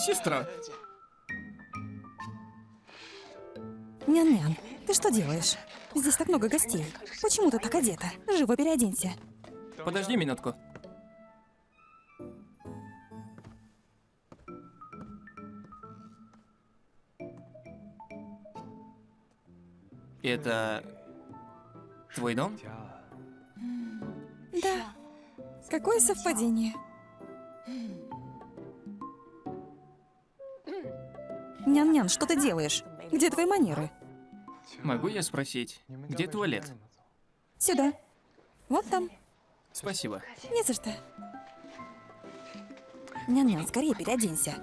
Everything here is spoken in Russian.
сестра. Нян-нян, ты что делаешь? Здесь так много гостей. Почему ты так одета? Живо переоденься. Подожди минутку. Это твой дом? Да. Какое совпадение. Нян-нян, что ты делаешь? Где твои манеры? Могу я спросить, где туалет? Сюда. Вот там. Спасибо. Не за что. Нян-нян, скорее переоденься.